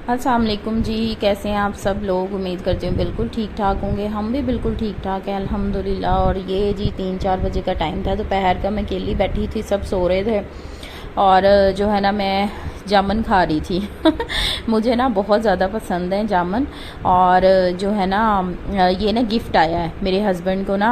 अस्सलाम वालेकुम जी। कैसे हैं आप सब लोग? उम्मीद करती हूँ बिल्कुल ठीक ठाक होंगे। हम भी बिल्कुल ठीक ठाक हैं अल्हम्दुलिल्लाह। और ये जी 3-4 बजे का टाइम था, दोपहर का। मैं अकेली बैठी थी, सब सो रहे थे और जो है ना मैं जामुन खा रही थी। मुझे ना बहुत ज़्यादा पसंद है जामुन। और जो है ना ये ना गिफ्ट आया है मेरे हस्बैंड को ना,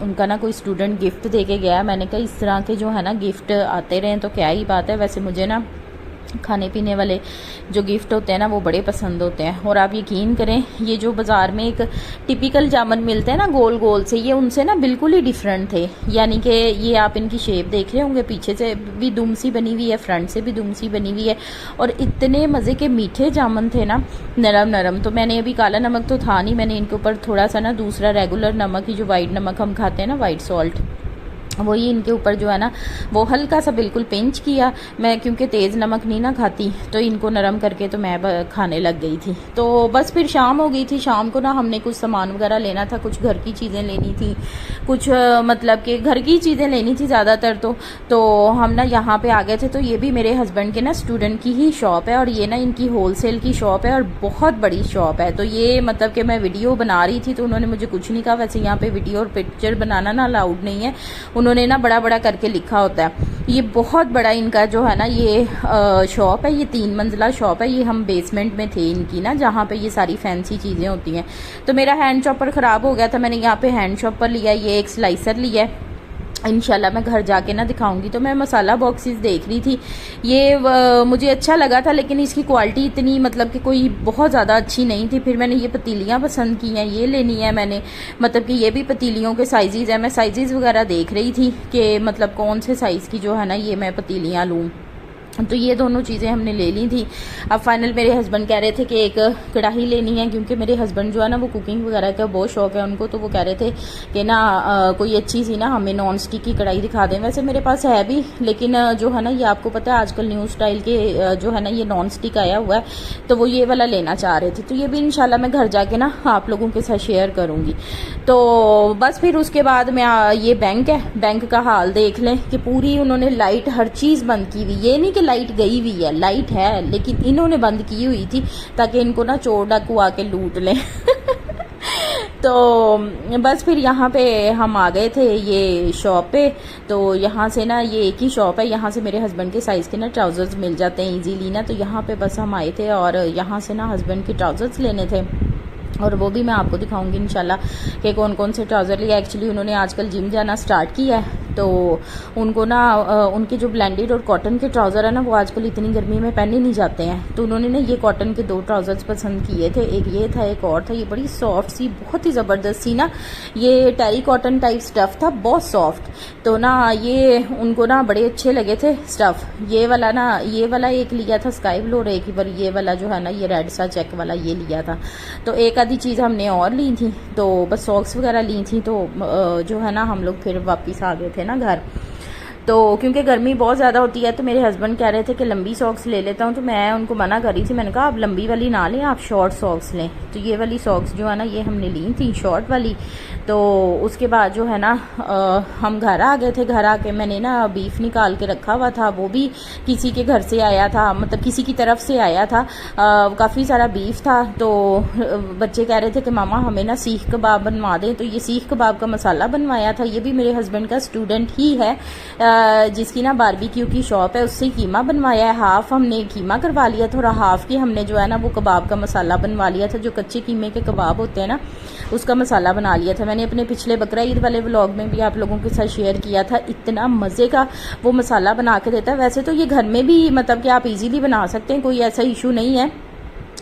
उनका ना कोई स्टूडेंट गिफ्ट दे के गया। मैंने कहा इस तरह के जो है ना गिफ्ट आते रहें तो क्या ही बात है। वैसे मुझे ना खाने पीने वाले जो गिफ्ट होते हैं ना वो बड़े पसंद होते हैं। और आप यकीन करें, ये जो बाज़ार में एक टिपिकल जामुन मिलते हैं ना गोल गोल से, ये उनसे ना बिल्कुल ही डिफरेंट थे। यानी कि ये आप इनकी शेप देख रहे होंगे, पीछे से भी दुम सी बनी हुई है, फ्रंट से भी दुम सी बनी हुई है। और इतने मज़े के मीठे जामुन थे ना, नरम नरम। तो मैंने अभी काला नमक तो था नहीं, मैंने इनके ऊपर थोड़ा सा ना दूसरा रेगुलर नमक ही, जो वाइट नमक हम खाते हैं ना, वाइट सॉल्ट, वही इनके ऊपर जो है ना वो हल्का सा बिल्कुल पिंच किया। मैं क्योंकि तेज़ नमक नहीं ना खाती, तो इनको नरम करके तो मैं खाने लग गई थी। तो बस फिर शाम हो गई थी। शाम को ना हमने कुछ सामान वगैरह लेना था, कुछ घर की चीज़ें लेनी थी, कुछ मतलब कि घर की चीज़ें लेनी थी ज़्यादातर। तो हम ना यहाँ पे आ गए थे। तो ये भी मेरे हस्बैंड के ना स्टूडेंट की ही शॉप है, और ये ना इनकी होलसेल की शॉप है और बहुत बड़ी शॉप है। तो ये मतलब कि मैं वीडियो बना रही थी तो उन्होंने मुझे कुछ नहीं कहा। वैसे यहाँ पे वीडियो और पिक्चर बनाना ना अलाउड नहीं है, उन्होंने ना बड़ा बड़ा करके लिखा होता है। ये बहुत बड़ा इनका जो है ना ये शॉप है, ये 3 मंजिला शॉप है। ये हम बेसमेंट में थे इनकी ना, जहाँ पे ये सारी फैंसी चीज़ें होती हैं। तो मेरा हैंड चॉपर ख़राब हो गया था, मैंने यहाँ पे हैंड चॉपर लिया, ये एक स्लाइसर लिया है। इंशाल्लाह मैं घर जाके ना दिखाऊंगी। तो मैं मसाला बॉक्सेस देख रही थी, ये मुझे अच्छा लगा था, लेकिन इसकी क्वालिटी इतनी मतलब कि कोई बहुत ज़्यादा अच्छी नहीं थी। फिर मैंने ये पतीलियाँ पसंद की हैं, ये लेनी है मैंने। मतलब कि ये भी पतीलियों के साइज़ हैं। मैं साइज़ वगैरह देख रही थी कि मतलब कौन से साइज़ की जो है ना ये मैं पतीलियाँ लूँ। तो ये दोनों चीज़ें हमने ले ली थी। अब फाइनल मेरे हस्बैंड कह रहे थे कि एक कढ़ाई लेनी है, क्योंकि मेरे हस्बैंड जो है ना वो कुकिंग वगैरह का बहुत शौक है उनको। तो वो कह रहे थे कि ना कोई अच्छी सी ना हमें नॉन स्टिक की कढ़ाई दिखा दें। वैसे मेरे पास है भी, लेकिन जो है ना ये आपको पता है आजकल न्यू स्टाइल के जो है ना ये नॉन स्टिक आया हुआ है, तो वो ये वाला लेना चाह रहे थे। तो ये भी इंशाल्लाह मैं घर जाके ना आप लोगों के साथ शेयर करूँगी। तो बस फिर उसके बाद मैं ये बैंक है, बैंक का हाल देख लें कि पूरी उन्होंने लाइट हर चीज़ बंद की हुई। ये नहीं कि लाइट गई हुई है, लाइट है, लेकिन इन्होंने बंद की हुई थी ताकि इनको ना चोर डाकू आके लूट लें। तो बस फिर यहाँ पे हम आ गए थे ये शॉप पे। तो यहाँ से ना ये एक ही शॉप है, यहाँ से मेरे हस्बैंड के साइज़ के ना ट्राउज़र्स मिल जाते हैं इजीली ना। तो यहाँ पे बस हम आए थे और यहाँ से ना हस्बैंड के ट्राउज़र्स लेने थे, और वो भी मैं आपको दिखाऊंगी इंशाल्लाह कि कौन कौन से ट्राउज़र लिए। एक्चुअली उन्होंने आजकल जिम जाना स्टार्ट किया है, तो उनको ना उनके जो ब्लेंडेड और कॉटन के ट्राउज़र है ना वो आजकल इतनी गर्मी में पहने नहीं जाते हैं। तो उन्होंने ना ये कॉटन के 2 ट्राउज़र्स पसंद किए थे, एक ये था एक और था। ये बड़ी सॉफ्ट सी, बहुत ही ज़बरदस्त सी ना, ये टेरी कॉटन टाइप स्टफ़ था, बहुत सॉफ्ट। तो ना ये उनको ना बड़े अच्छे लगे थे स्टफ़। ये वाला ना, ये वाला एक लिया था स्काई ब्लू, और एक बार ये वाला जो है ना ये रेड सा चेक वाला ये लिया था। तो एक आधी चीज़ हमने और ली थी, तो बस सॉक्स वगैरह ली थी। तो जो है ना हम लोग फिर वापस आ गए थे ना घर। तो क्योंकि गर्मी बहुत ज़्यादा होती है, तो मेरे हस्बैंड कह रहे थे कि लंबी सॉक्स ले लेता हूँ। तो मैं उनको मना कर रही थी, मैंने कहा आप लंबी वाली ना लें, आप शॉर्ट सॉक्स लें। तो ये वाली सॉक्स जो है ना ये हमने ली थी शॉर्ट वाली। तो उसके बाद जो है ना हम घर आ गए थे। घर आके मैंने ना बीफ निकाल के रखा हुआ था, वो भी किसी के घर से आया था, मतलब किसी की तरफ से आया था। काफ़ी सारा बीफ था। तो बच्चे कह रहे थे कि मामा हमें ना सीख कबाब बनवा दें। तो ये सीख कबाब का मसाला बनवाया था। ये भी मेरे हस्बैंड का स्टूडेंट ही है, जिसकी ना बारबेक्यू की शॉप है, उससे कीमा बनवाया है। हाफ हमने कीमा करवा लिया था और हाफ की हमने जो है ना वो कबाब का मसाला बनवा लिया था। जो कच्चे कीमे के कबाब होते हैं ना उसका मसाला बना लिया था। मैंने अपने पिछले बकरा ईद वाले व्लॉग में भी आप लोगों के साथ शेयर किया था। इतना मज़े का वो मसाला बना के देता है। वैसे तो ये घर में भी मतलब कि आप इजीली बना सकते हैं, कोई ऐसा इशू नहीं है,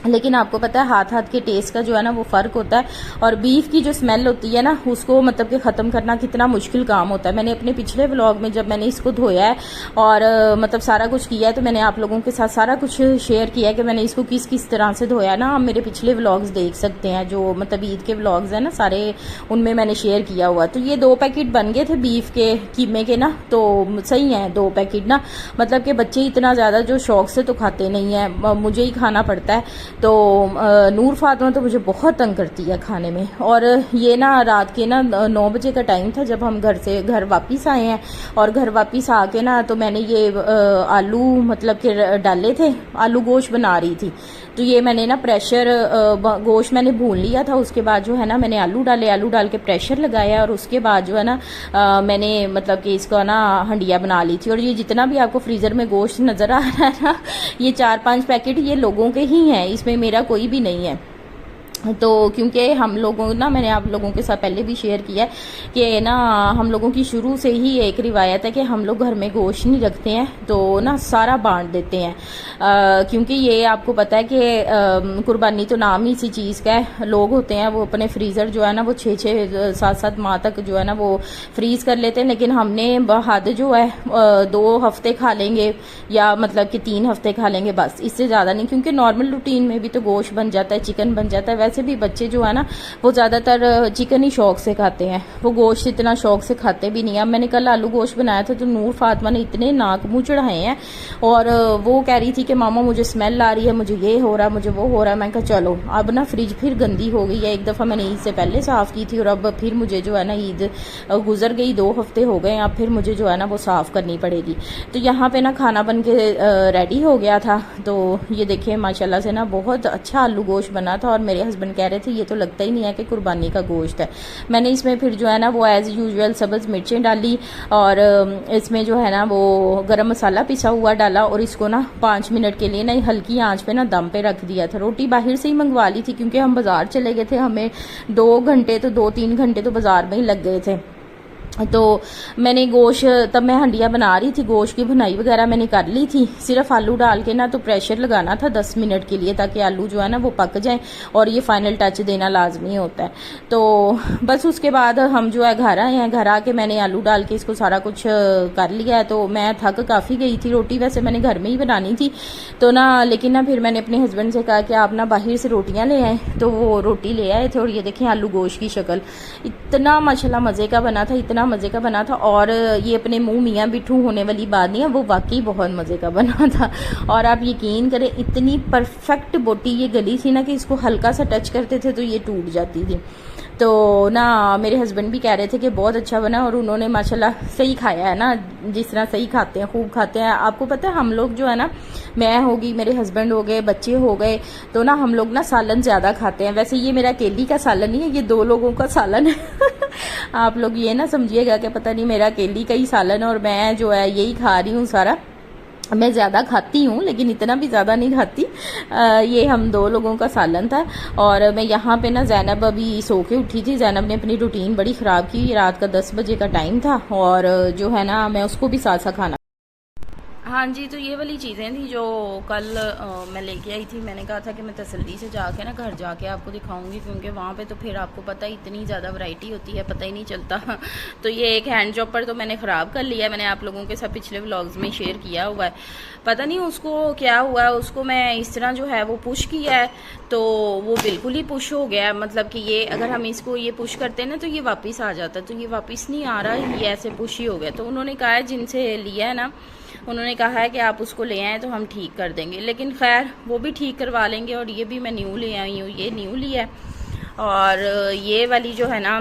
लेकिन आपको पता है हाथ हाथ के टेस्ट का जो है ना वो फ़र्क होता है। और बीफ की जो स्मेल होती है ना उसको मतलब कि ख़त्म करना कितना मुश्किल काम होता है। मैंने अपने पिछले व्लॉग में जब मैंने इसको धोया है और मतलब सारा कुछ किया है, तो मैंने आप लोगों के साथ सारा कुछ शेयर किया है कि मैंने इसको किस किस तरह से धोया है ना। आप मेरे पिछले व्लॉग्स देख सकते हैं, जो मतलब ईद के व्लॉग्स हैं ना सारे, उनमें मैंने शेयर किया हुआ। तो ये 2 पैकेट बन गए थे बीफ के कीमे के ना, तो सही हैं 2 पैकेट ना। मतलब कि बच्चे इतना ज़्यादा जो शौक से तो खाते नहीं हैं, मुझे ही खाना पड़ता है। तो नूर फातिमा तो मुझे बहुत तंग करती है खाने में। और ये ना रात के ना 9 बजे का टाइम था जब हम घर वापस आए हैं। और घर वापस आके ना तो मैंने ये आलू मतलब कि डाले थे, आलू गोश्त बना रही थी। तो ये मैंने ना प्रेशर गोश्त मैंने भून लिया था, उसके बाद जो है ना मैंने आलू डाल के प्रेशर लगाया। और उसके बाद जो है ना मैंने मतलब कि इसका ना हंडिया बना ली थी। और ये जितना भी आपको फ्रीज़र में गोश्त नज़र आ रहा है ना, ये 4-5 पैकेट ये लोगों के ही हैं, इसमें मेरा कोई भी नहीं है। तो क्योंकि हम लोगों ना, मैंने आप लोगों के साथ पहले भी शेयर किया कि ना हम लोगों की शुरू से ही एक रिवायत है कि हम लोग घर में गोश्त नहीं रखते हैं, तो ना सारा बांट देते हैं। क्योंकि ये आपको पता है कि कुर्बानी तो नाम ही इसी चीज़ का है। लोग होते हैं वो अपने फ्रीज़र जो है ना वो 6-7 माह तक जो है ना वो फ्रीज़ कर लेते हैं, लेकिन हमने हद जो है 2 हफ्ते खा लेंगे या मतलब कि 3 हफ्ते खा लेंगे, बस इससे ज़्यादा नहीं। क्योंकि नॉर्मल रूटीन में भी तो गोश्त बन जाता है, चिकन बन जाता है। वैसे भी बच्चे जो है ना वो ज़्यादातर चिकन ही शौक से खाते हैं, वो गोश्त इतना शौक से खाते भी नहीं। अब मैंने कल आलू गोश्त बनाया था तो नूर फातिमा ने इतने नाक मुँह चढ़ाए हैं और वो कह रही थी कि मामा मुझे स्मेल आ रही है, मुझे ये हो रहा है, मुझे वो हो रहा है। मैं कहा चलो अब ना फ्रिज फिर गंदी हो गई है। एक दफ़ा मैंने ईद से पहले साफ़ की थी और अब फिर मुझे जो है ना ईद गुजर गई, 2 हफ्ते हो गए, अब फिर मुझे जो है ना वो साफ़ करनी पड़ेगी। तो यहाँ पे ना खाना बन के रेडी हो गया था। तो ये देखिए माशाल्लाह से ना बहुत अच्छा आलू गोश्त बना था। और मेरे हस्बैंड कह रहे थे ये तो लगता ही नहीं है कि कुर्बानी का गोश्त है। मैंने इसमें फिर जो है ना वो एज़ यूजुअल सब्ज़ मिर्चें डाली और इसमें जो है ना वो गरम मसाला पिसा हुआ डाला और इसको ना 5 मिनट के लिए ना हल्की आंच पे ना दम पे रख दिया था। रोटी बाहर से ही मंगवा ली थी क्योंकि हम बाज़ार चले गए थे, हमें 2 घंटे तो 2-3 घंटे तो बाज़ार में ही लग गए थे। तो मैंने गोश्त तब मैं हंडिया बना रही थी, गोश्त की भुनाई वगैरह मैंने कर ली थी। सिर्फ आलू डाल के ना तो प्रेशर लगाना था 10 मिनट के लिए ताकि आलू जो है ना वो पक जाए और ये फाइनल टच देना लाजमी होता है। तो बस उसके बाद हम जो है घर आए हैं, घर आके मैंने आलू डाल के इसको सारा कुछ कर लिया है। तो मैं थक काफ़ी गई थी। रोटी वैसे मैंने घर में ही बनानी थी तो ना, लेकिन ना फिर मैंने अपने हस्बैंड से कहा कि आप ना बाहर से रोटियाँ ले आए, तो वो रोटी ले आए थे। और ये देखें आलू गोश्त की शक्ल इतना माशाल्लाह मज़े का बना था, इतना मज़े का बना था। और ये अपने मुंह मियाँ बिठू होने वाली बात नहीं है, वो वाकई बहुत मज़े का बना था। और आप यकीन करें इतनी परफेक्ट बोटी ये गली थी ना कि इसको हल्का सा टच करते थे तो ये टूट जाती थी। तो ना मेरे हस्बैंड भी कह रहे थे कि बहुत अच्छा बना और उन्होंने माशाल्लाह सही खाया है ना, जिस तरह सही खाते हैं, खूब खाते हैं। आपको पता है हम लोग जो है ना, मैं होगी, मेरे हस्बैंड हो गए, बच्चे हो गए, तो ना हम लोग ना सालन ज़्यादा खाते हैं। वैसे ये मेरा अकेली का सालन नहीं है, ये 2 लोगों का सालन है। आप लोग ये ना समझिएगा कि पता नहीं मेरा अकेली का ही सालन है और मैं जो है यही खा रही हूँ सारा। मैं ज़्यादा खाती हूँ लेकिन इतना भी ज़्यादा नहीं खाती। ये हम 2 लोगों का सालन था। और मैं यहाँ पे ना ज़ैनब अभी सो के उठी थी। ज़ैनब ने अपनी रूटीन बड़ी ख़राब की। रात का 10 बजे का टाइम था और जो है ना मैं उसको भी साथ साथ खाना। हाँ जी, तो ये वाली चीज़ें थी जो कल मैं लेके आई थी। मैंने कहा था कि मैं तसल्ली से जाके ना घर जाके आपको दिखाऊंगी क्योंकि वहाँ पे तो फिर आपको पता है इतनी ज़्यादा वैरायटी होती है, पता ही नहीं चलता। तो ये एक हैंड चॉपर तो मैंने ख़राब कर लिया। मैंने आप लोगों के साथ पिछले व्लॉग्स में शेयर किया हुआ है। पता नहीं उसको क्या हुआ है, उसको मैं इस तरह जो है वो पुश किया है तो वो बिल्कुल ही पुश हो गया। मतलब कि ये अगर हम इसको ये पुश करते हैं ना तो ये वापस आ जाता है, तो ये वापस नहीं आ रहा, ये ऐसे पुश ही हो गया। तो उन्होंने कहा है जिनसे लिया है ना, उन्होंने कहा है कि आप उसको ले आएँ तो हम ठीक कर देंगे। लेकिन खैर वो भी ठीक करवा लेंगे। और ये भी मैं न्यू ले आई हूँ, ये न्यू लिया है। और ये वाली जो है ना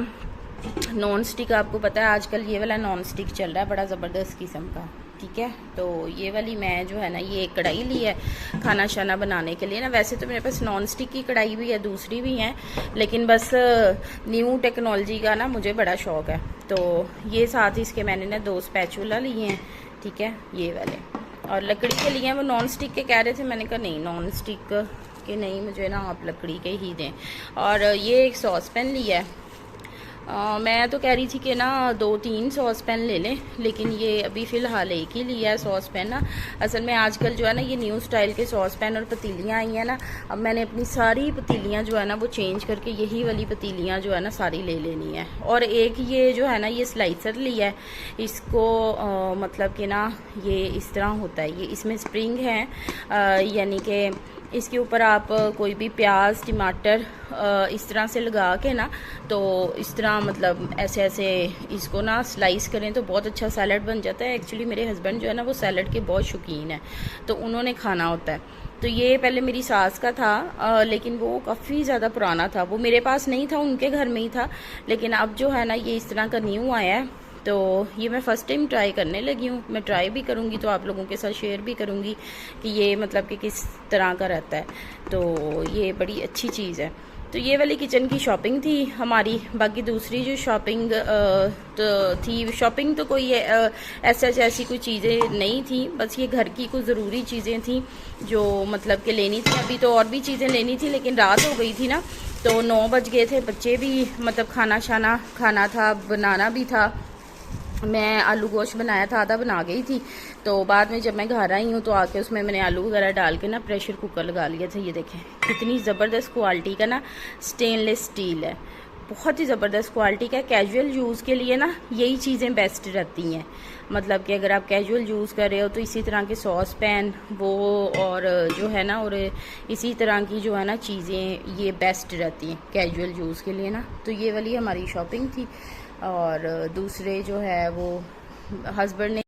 नॉन स्टिक, आपको पता है आजकल ये वाला नॉन स्टिक चल रहा है बड़ा ज़बरदस्त किस्म का, ठीक है। तो ये वाली मैं जो है ना ये एक कढ़ाई ली है खाना शाना बनाने के लिए ना। वैसे तो मेरे पास नॉन स्टिक की कढ़ाई भी है, दूसरी भी है, लेकिन बस न्यू टेक्नोलॉजी का ना मुझे बड़ा शौक़ है। तो ये साथ इसके मैंने ना 2 स्पैचुला लिए हैं, ठीक है, ये वाले। और लकड़ी के लिए वो नॉन स्टिक के कह रहे थे, मैंने कहा नहीं नॉन स्टिक के नहीं, मुझे ना आप लकड़ी के ही दें। और ये एक सॉस पैन लिया है। मैं तो कह रही थी कि ना 2-3 सॉस पैन ले लें, लेकिन ये अभी फ़िलहाल एक ही लिया है सॉस पैन ना। असल में आजकल जो है ना ये न्यू स्टाइल के सॉस पैन और पतीलियाँ आई हैं ना। अब मैंने अपनी सारी पतीलियाँ जो है ना वो चेंज करके यही वाली पतीलियाँ जो है ना सारी ले लेनी है। और एक ये जो है ना ये स्लाइसर लिया है, इसको मतलब कि ना ये इस तरह होता है, ये इसमें स्प्रिंग है, यानी कि इसके ऊपर आप कोई भी प्याज टमाटर इस तरह से लगा के ना, तो इस तरह मतलब ऐसे ऐसे इसको ना स्लाइस करें तो बहुत अच्छा सैलड बन जाता है। एक्चुअली मेरे हस्बैंड जो है ना वो सैलड के बहुत शौकीन है, तो उन्होंने खाना होता है। तो ये पहले मेरी सास का था, लेकिन वो काफ़ी ज़्यादा पुराना था, वो मेरे पास नहीं था, उनके घर में ही था। लेकिन अब जो है ना ये इस तरह का न्यू आया है, तो ये मैं फ़र्स्ट टाइम ट्राई करने लगी हूँ। मैं ट्राई भी करूँगी तो आप लोगों के साथ शेयर भी करूँगी कि ये मतलब कि किस तरह का रहता है। तो ये बड़ी अच्छी चीज़ है। तो ये वाली किचन की शॉपिंग थी हमारी। बाकी दूसरी जो शॉपिंग तो थी, शॉपिंग तो कोई ऐसी कोई चीज़ें नहीं थी, बस ये घर की कुछ ज़रूरी चीज़ें थी जो मतलब कि लेनी थी। अभी तो और भी चीज़ें लेनी थी, लेकिन रात हो गई थी ना, तो 9 बज गए थे, बच्चे भी मतलब खाना था, बनाना भी था। मैं आलू गोश्त बनाया था, आधा बना गई थी। तो बाद में जब मैं घर आई हूँ तो आके उसमें मैंने आलू वगैरह डाल के ना प्रेशर कुकर लगा लिया था। ये देखें कितनी ज़बरदस्त क्वालिटी का ना स्टेनलेस स्टील है, बहुत ही ज़बरदस्त क्वालिटी का। कैजुअल यूज़ के लिए ना यही चीज़ें बेस्ट रहती हैं। मतलब कि अगर आप कैजुअल यूज़ कर रहे हो तो इसी तरह के सॉस पैन वो और जो है ना, और इसी तरह की जो है ना चीज़ें ये बेस्ट रहती हैं कैजुअल यूज़ के लिए ना। तो ये वाली हमारी शॉपिंग थी। और दूसरे जो है वो हस्बैंड ने